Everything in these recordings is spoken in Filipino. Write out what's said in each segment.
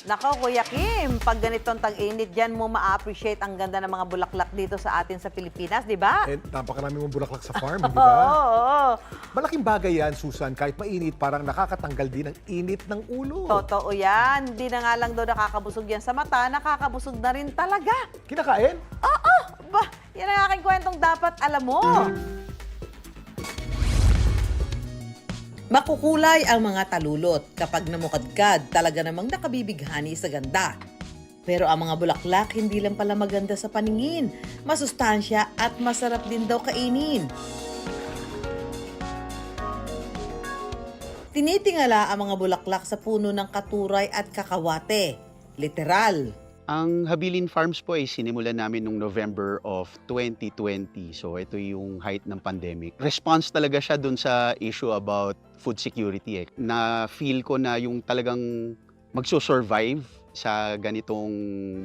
Nako, Kuya Kim, pag ganitong tag-init, dyan mo ma-appreciate ang ganda ng mga bulaklak dito sa atin sa Pilipinas, di ba? Eh, napakarami mong bulaklak sa farm, di Oo, ba? oo. Malaking bagay yan, Susan. Kahit mainit, parang nakakatanggal din ang init ng ulo. Totoo yan. Hindi na nga lang daw nakakabusog yan sa mata, nakakabusog na rin talaga. Kinakain? Oo, ba, yan ang aking kwentong dapat alam mo. Makukulay ang mga talulot kapag namukadkad, talaga namang nakabibighani sa ganda. Pero ang mga bulaklak hindi lang pala maganda sa paningin, masustansya at masarap din daw kainin. Tinitingala ang mga bulaklak sa puno ng katuray at kakawate. Literal. Ang Habilin Farms po ay sinimulan namin noong November of 2020. So ito yung height ng pandemic. Response talaga siya dun sa issue about food security. Na-feel ko na yung talagang magsusurvive sa ganitong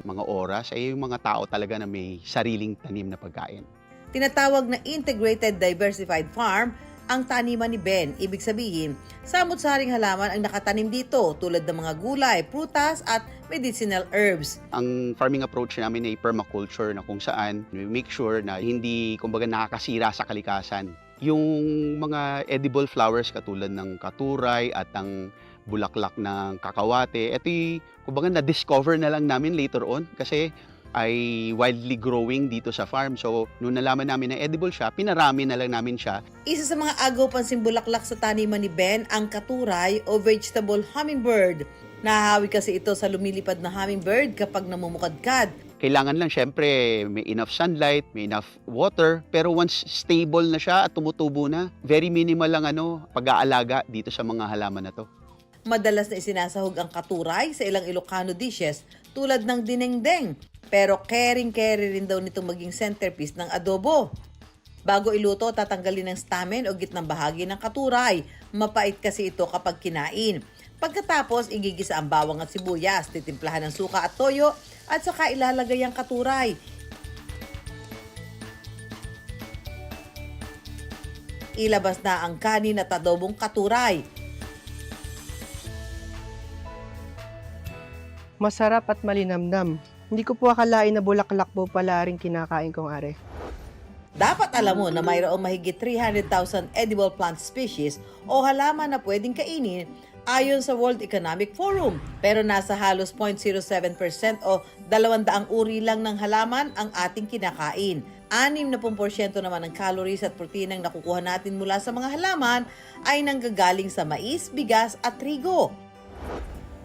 mga oras ay yung mga tao talaga na may sariling tanim na pagkain. Tinatawag na Integrated Diversified Farm ang taniman ni Ben. Ibig sabihin, samot-saring halaman ang nakatanim dito tulad ng mga gulay, prutas at medicinal herbs. Ang farming approach namin ay permaculture na kung saan we make sure na hindi kumbaga nakakasira sa kalikasan. Yung mga edible flowers katulad ng katuray at ang bulaklak ng kakawate, ito'y kumbaga na-discover na lang namin later on kasi ay widely growing dito sa farm. So, nung nalaman namin na edible siya, pinarami na lang namin siya. Isa sa mga agaw pansing bulaklak sa taniman ni Ben ang katuray o vegetable hummingbird. Nahahawi kasi ito sa lumilipad na hummingbird kapag namumukadkad. Kailangan lang syempre may enough sunlight, may enough water, pero once stable na siya at tumutubo na, very minimal lang pag-aalaga dito sa mga halaman na to. Madalas na isinasahog ang katuray sa ilang Ilocano dishes tulad ng dinengdeng. Pero caring-carry rin daw nitong maging centerpiece ng adobo. Bago iluto, tatanggalin ng stamen o gitnang bahagi ng katuray. Mapait kasi ito kapag kinain. Pagkatapos, igigisa ang bawang at sibuyas, titimplahan ng suka at toyo, at saka ilalagay ang katuray. Ilabas na ang kanin at adobong katuray. Masarap at malinamnam. Hindi ko po akalain na bulaklak po pala rin kinakain kong are. Dapat alam mo na mayroong mahigit 300,000 edible plant species o halaman na pwedeng kainin ayon sa World Economic Forum. Pero nasa halos 0.07% o 200 uri lang ng halaman ang ating kinakain. 60% naman ng calories at proteinang nakukuha natin mula sa mga halaman ay nanggagaling sa mais, bigas at trigo.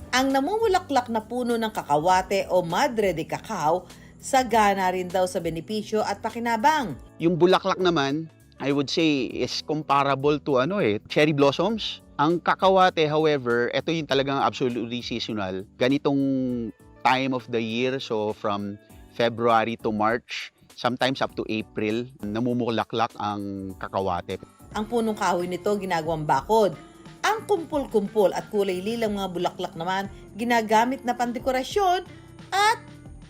Ang namumulaklak na puno ng kakawate o madre de cacao, sagana rin daw sa benepisyo at pakinabang. Yung bulaklak naman, I would say is comparable to cherry blossoms. Ang kakawate, however, ito yung talagang absolutely seasonal. Ganitong time of the year, so from February to March, sometimes up to April, namumulaklak ang kakawate. Ang punong kahoy nito ginagawang bakod. Ang kumpul-kumpul at kulay lilang mga bulaklak naman ginagamit na pandekorasyon at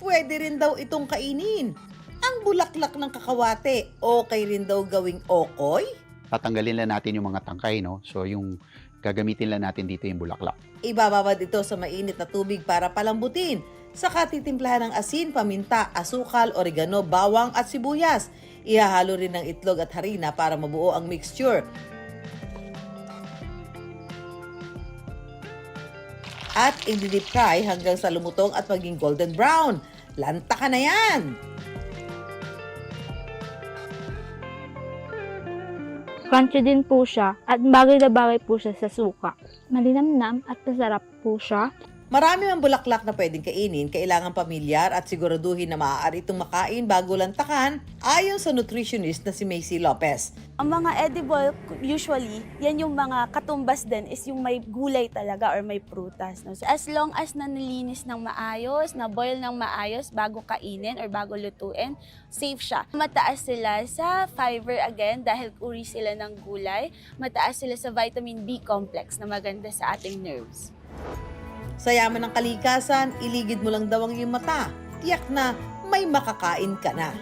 pwede rin daw itong kainin. Ang bulaklak ng kakawate, okay rin daw gawing okoy? Tatanggalin lang natin yung mga tangkay, no? So yung gagamitin lang natin dito yung bulaklak. Ibababad ito sa mainit na tubig para palambutin. Saka titimplahan ng asin, paminta, asukal, oregano, bawang at sibuyas. Ihahalo rin ng itlog at harina para mabuo ang mixture. At i-deep fry hanggang sa lumutong at maging golden brown. Lanta ka na yan! Crunchy din po siya at bagay na bagay po siya sa suka. Malinamnam at masarap po siya. Marami mang bulaklak na pwedeng kainin, kailangan pamilyar at siguraduhin na maaari itong makain bago lantakan ayon sa nutritionist na si Macy Lopez. Ang mga edible, usually, yan yung mga katumbas din is yung may gulay talaga or may prutas. No? So as long as nalinis ng maayos, na-boil ng maayos bago kainin or bago lutuin, safe siya. Mataas sila sa fiber again dahil uri sila ng gulay. Mataas sila sa vitamin B complex na maganda sa ating nerves. Sa yaman ng kalikasan, iligid mo lang daw ang iyong mata. Tiyak na may makakain ka na.